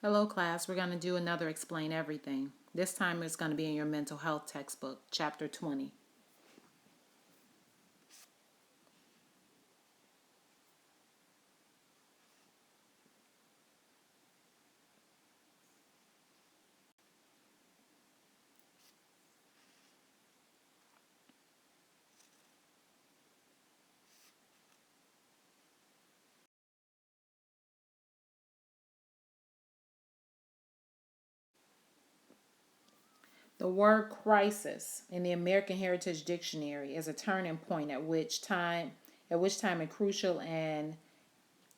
Hello class, we're going to do another Explain Everything. This time it's going to be in your mental health textbook, chapter 20. The word crisis in the American Heritage Dictionary is a turning point at which time a crucial and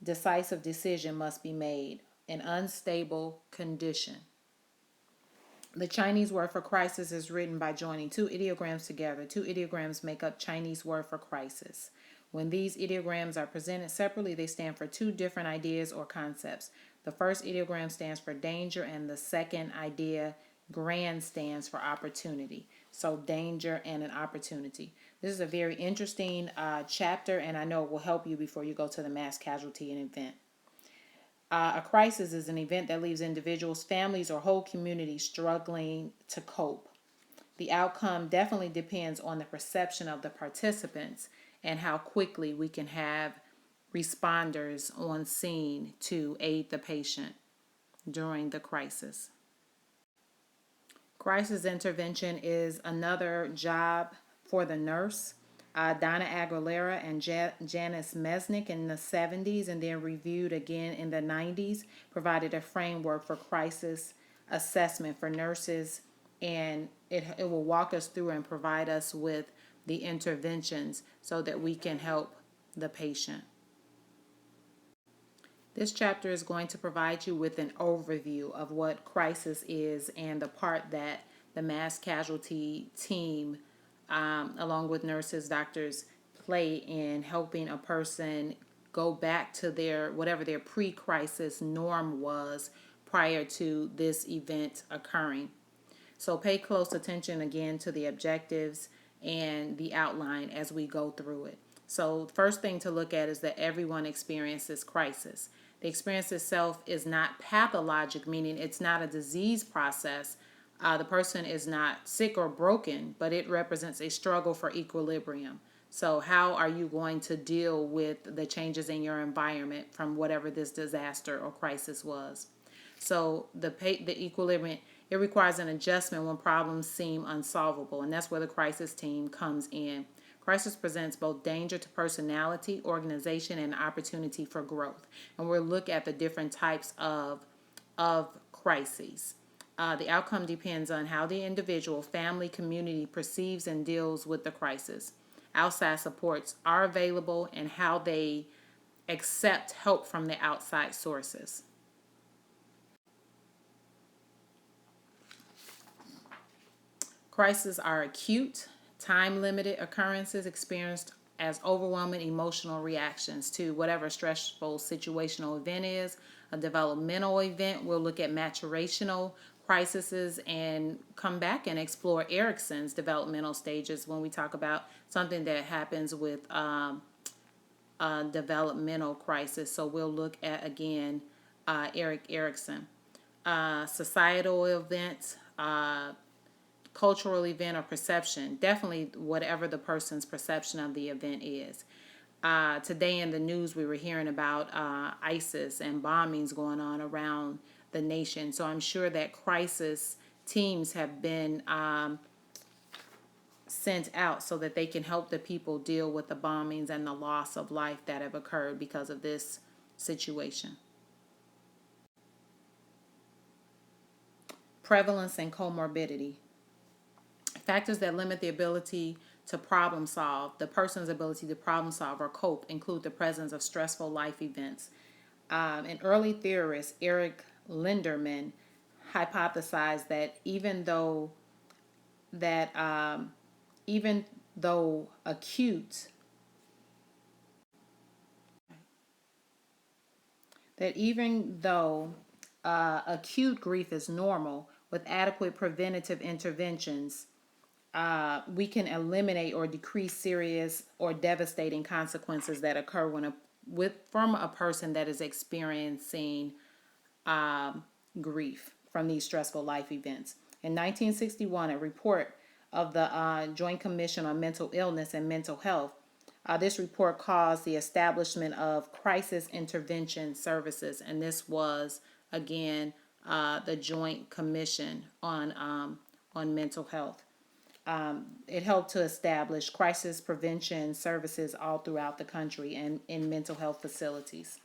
decisive decision must be made, an unstable condition. The Chinese word for crisis is written by joining two ideograms together. Two ideograms make up Chinese word for crisis. When these ideograms are presented separately, they stand for two different ideas or concepts. The first ideogram stands for danger, and the second idea grand stands for opportunity. So danger and an opportunity. This is a very interesting chapter, and I know it will help you before you go to the mass casualty and event. A crisis is an event that leaves individuals, families, or whole communities struggling to cope. The outcome definitely depends on the perception of the participants and how quickly we can have responders on scene to aid the patient during the crisis. Crisis intervention is another job for the nurse. Donna Aguilera and Janice Mesnick in the 70s, and then reviewed again in the 90s, provided a framework for crisis assessment for nurses, and it will walk us through and provide us with the interventions so that we can help the patient. This chapter is going to provide you with an overview of what crisis is and the part that the mass casualty team, along with nurses, doctors, play in helping a person go back to whatever their pre-crisis norm was prior to this event occurring. So pay close attention again to the objectives and the outline as we go through it. So first thing to look at is that everyone experiences crisis. The experience itself is not pathologic, meaning it's not a disease process. The person is not sick or broken, but it represents a struggle for equilibrium. So how are you going to deal with the changes in your environment from whatever this disaster or crisis was? So the equilibrium, it requires an adjustment when problems seem unsolvable, and that's where the crisis team comes in. Crisis presents both danger to personality, organization, and opportunity for growth. And we'll look at the different types of crises. The outcome depends on how the individual, family, community perceives and deals with the crisis. Outside supports are available and how they accept help from the outside sources. Crises are acute, time-limited occurrences experienced as overwhelming emotional reactions to whatever stressful situational event is. A developmental event, we'll look at maturational crises and come back and explore Erickson's developmental stages when we talk about something that happens with a developmental crisis. So we'll look at, again, Erik Erikson. Societal events, cultural event, or perception, definitely whatever the person's perception of the event is. Today in the news, we were hearing about ISIS and bombings going on around the nation. So I'm sure that crisis teams have been sent out so that they can help the people deal with the bombings and the loss of life that have occurred because of this situation. Prevalence and comorbidity. Factors that limit the ability to problem solve, the person's ability to problem solve or cope, include the presence of stressful life events. An early theorist, Eric Linderman, hypothesized that that even though acute that even though acute grief is normal, with adequate preventative interventions, we can eliminate or decrease serious or devastating consequences that occur from a person that is experiencing grief from these stressful life events. In 1961, a report of the Joint Commission on Mental Illness and Mental Health, this report caused the establishment of crisis intervention services, and this was again the Joint Commission on Mental Health. It helped to establish crisis prevention services all throughout the country and in mental health facilities.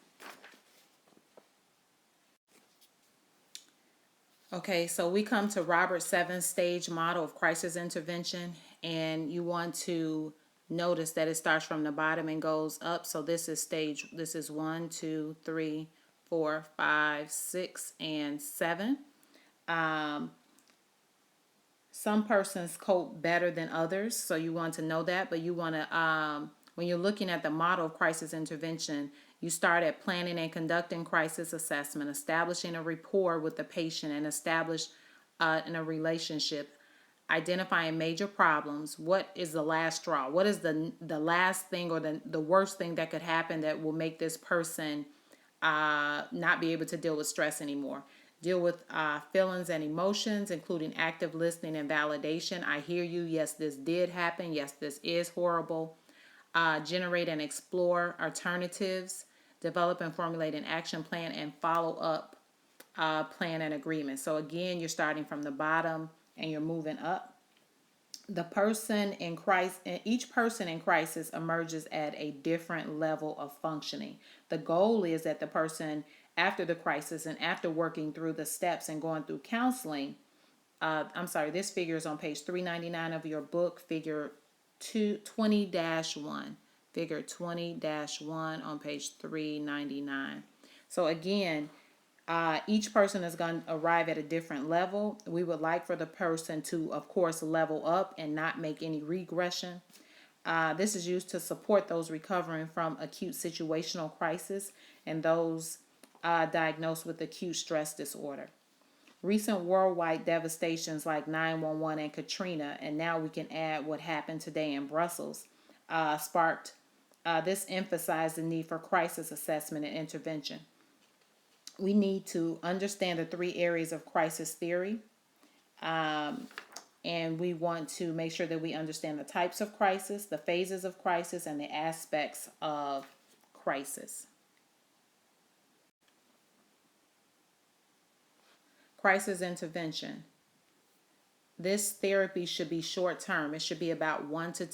Okay, so we come to Robert's 7-stage model of crisis intervention, and you want to notice that it starts from the bottom and goes up. So this is 1, 2, 3, 4, 5, 6, and 7. Some persons cope better than others, so you want to know that, but you want to, when you're looking at the model of crisis intervention, you start at planning and conducting crisis assessment, establishing a rapport with the patient and establish in a relationship, identifying major problems. What is the last straw? What is the last thing or the worst thing that could happen that will make this person not be able to deal with stress anymore? Deal with feelings and emotions, including active listening and validation. I hear you. Yes, this did happen. Yes, this is horrible. Generate and explore alternatives. Develop and formulate an action plan and follow up plan and agreement. So again, you're starting from the bottom and you're moving up. The person in crisis, each person in crisis emerges at a different level of functioning. The goal is that the person after the crisis and after working through the steps and going through counseling, this figure is on page 399 of your book, figure 20-1. Figure 20-1 on page 399. So again, each person is going to arrive at a different level. We would like for the person to, of course, level up and not make any regression. This is used to support those recovering from acute situational crisis and those diagnosed with acute stress disorder. Recent worldwide devastations like 9/11 and Katrina, and now we can add what happened today in Brussels, sparked this emphasized the need for crisis assessment and intervention. We need to understand the 3 areas of crisis theory, and we want to make sure that we understand the types of crisis, the phases of crisis, and the aspects of crisis. Crisis intervention. This therapy should be short term. It should be about 1 to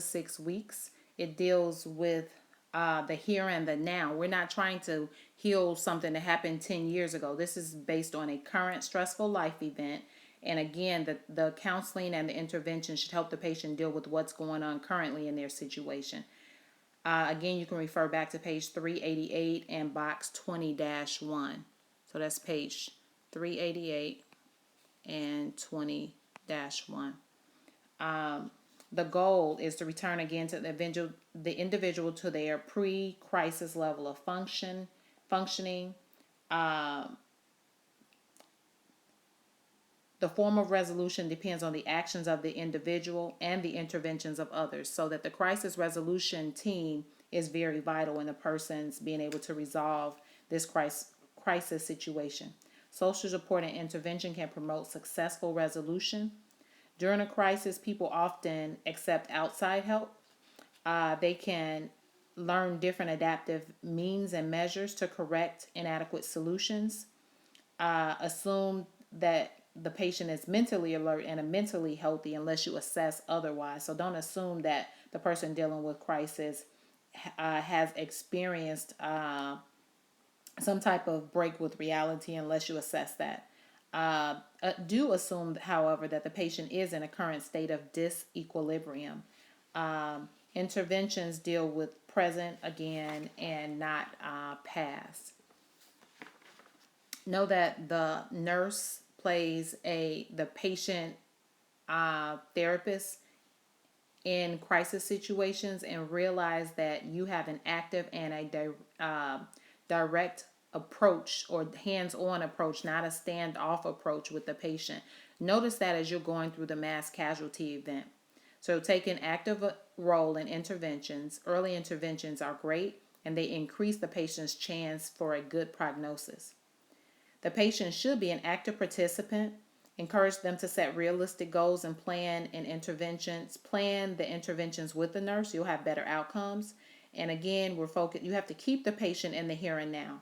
6 weeks. It deals with the here and the now. We're not trying to heal something that happened 10 years ago. This is based on a current stressful life event. And again, the counseling and the intervention should help the patient deal with what's going on currently in their situation. Again, you can refer back to page 388 and box 20-1. So that's page 388 and 20-1. The goal is to return again to the individual to their pre-crisis level of functioning. The form of resolution depends on the actions of the individual and the interventions of others, so that the crisis resolution team is very vital in the person's being able to resolve this crisis situation. Social support and intervention can promote successful resolution. During a crisis, people often accept outside help. They can learn different adaptive means and measures to correct inadequate solutions. Assume that the patient is mentally alert and mentally healthy unless you assess otherwise. So don't assume that the person dealing with crisis has experienced some type of break with reality unless you assess that. Do assume, however, that the patient is in a current state of disequilibrium. Interventions deal with present again and not past. Know that the nurse plays the patient therapist in crisis situations, and realize that you have an active and a direct approach or hands-on approach, not a standoff approach with the patient. Notice that as you're going through the mass casualty event. So take an active role in interventions. Early interventions are great, and they increase the patient's chance for a good prognosis. The patient should be an active participant. Encourage them to set realistic goals and plan the interventions with the nurse. You'll have better outcomes. And again, we're focused. You have to keep the patient in the here and now.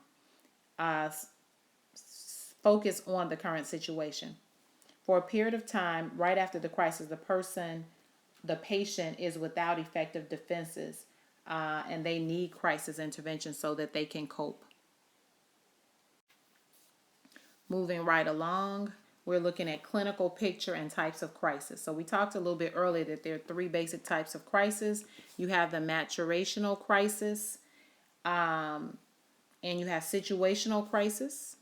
Focus on the current situation. For a period of time, right after the crisis, the patient is without effective defenses, and they need crisis intervention so that they can cope. Moving right along, we're looking at clinical picture and types of crisis. So we talked a little bit earlier that there are three basic types of crisis. You have the maturational crisis, and you have situational crisis,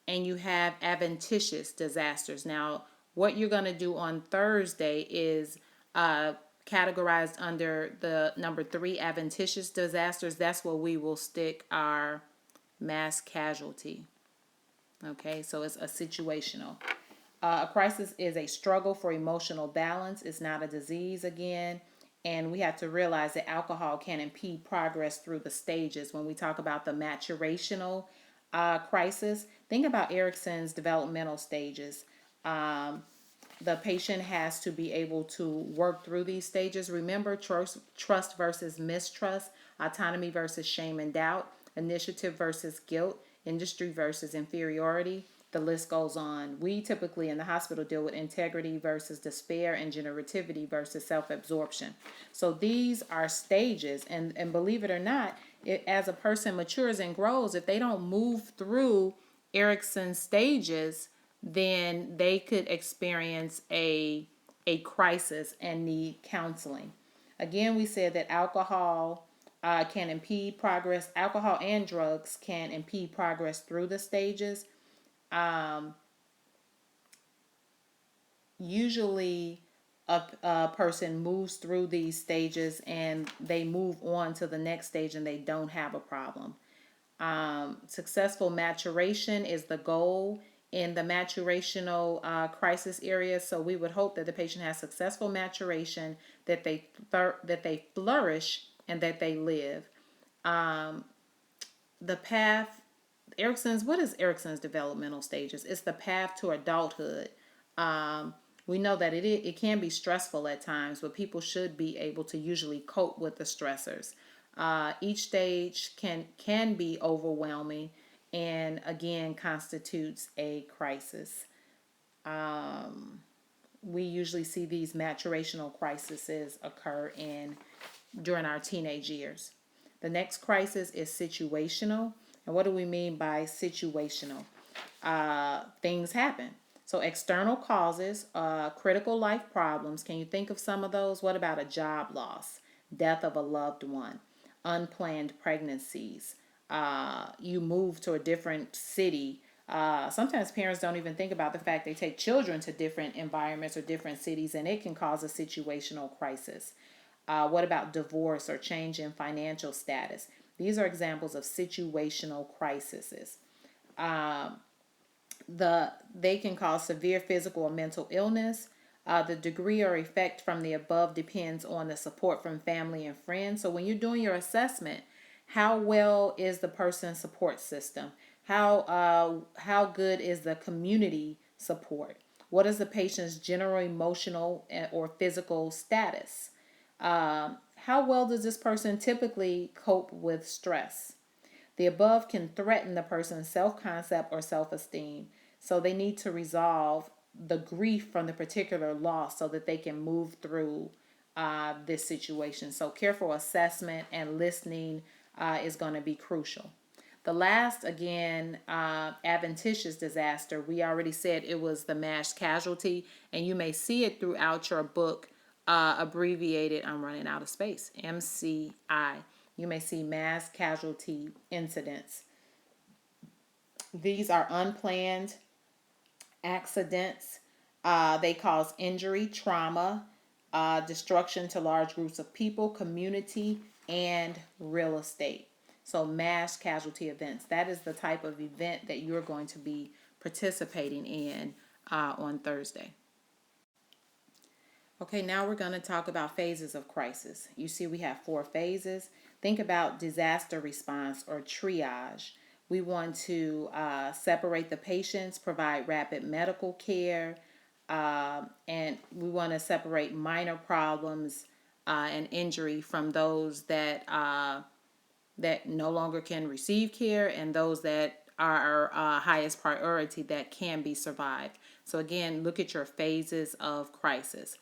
and you have adventitious disasters. Now, what you're going to do on Thursday is categorized under the number 3, adventitious disasters. That's where we will stick our mass casualty. Okay, so it's a situational. A crisis is a struggle for emotional balance. It's not a disease again. And we have to realize that alcohol can impede progress through the stages. When we talk about the maturational crisis, think about Erickson's developmental stages. The patient has to be able to work through these stages. Remember, trust versus mistrust, autonomy versus shame and doubt, initiative versus guilt, industry versus inferiority. The list goes on. We typically in the hospital deal with integrity versus despair and generativity versus self-absorption. So these are stages, and believe it or not, as a person matures and grows, if they don't move through Erickson's stages, then they could experience a crisis and need counseling. Again, we said that alcohol can impede progress. Alcohol and drugs can impede progress through the stages. Usually a person moves through these stages and they move on to the next stage and they don't have a problem. Successful maturation is the goal in the maturational crisis area. So we would hope that the patient has successful maturation, that they flourish, and that they live. The path, what is Erickson's developmental stages? It's the path to adulthood. We know that it can be stressful at times, but people should be able to usually cope with the stressors. Each stage can be overwhelming and again constitutes a crisis. We usually see these maturational crises occur during our teenage years. The next crisis is situational. And what do we mean by situational? Things happen. So external causes, critical life problems. Can you think of some of those? What about a job loss, death of a loved one, unplanned pregnancies? You move to a different city. Sometimes parents don't even think about the fact they take children to different environments or different cities, and it can cause a situational crisis. What about divorce or change in financial status? These are examples of situational crises. They can cause severe physical or mental illness. The degree or effect from the above depends on the support from family and friends. So when you're doing your assessment, how well is the person's support system? How good is the community support? What is the patient's general emotional or physical status? How well does this person typically cope with stress? The above can threaten the person's self-concept or self-esteem. So they need to resolve the grief from the particular loss so that they can move through this situation. So careful assessment and listening is going to be crucial. The last, again, adventitious disaster, we already said it was the mass casualty, and you may see it throughout your book abbreviated, I'm running out of space, MCI. You may see mass casualty incidents. These are unplanned accidents. They cause injury, trauma, destruction to large groups of people, community, and real estate. So mass casualty events. That is the type of event that you're going to be participating in on Thursday. Okay, now we're going to talk about phases of crisis. You see we have 4 phases. Think about disaster response or triage. We want to separate the patients, provide rapid medical care, and we want to separate minor problems and injury from those that no longer can receive care and those that are our highest priority that can be survived. So again, look at your phases of crisis.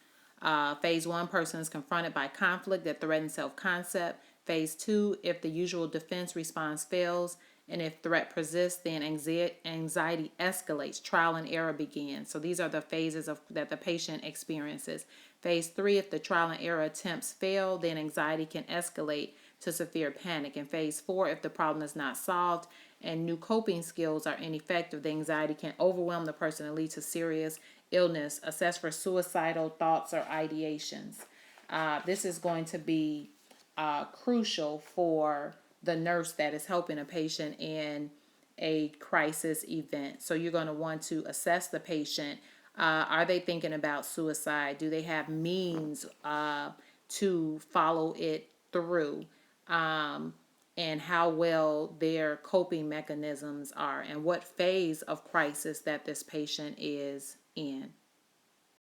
Phase 1, person is confronted by conflict that threatens self-concept. Phase 2, if the usual defense response fails, and if threat persists, then anxiety escalates. Trial and error begins. So these are the phases that the patient experiences. Phase 3, if the trial and error attempts fail, then anxiety can escalate to severe panic. In phase 4, if the problem is not solved and new coping skills are ineffective, the anxiety can overwhelm the person and lead to serious illness. Assess for suicidal thoughts or ideations. This is going to be crucial for the nurse that is helping a patient in a crisis event. So you're going to want to assess the patient. Are they thinking about suicide? Do they have means to follow it through? And how well their coping mechanisms are, and what phase of crisis that this patient is in.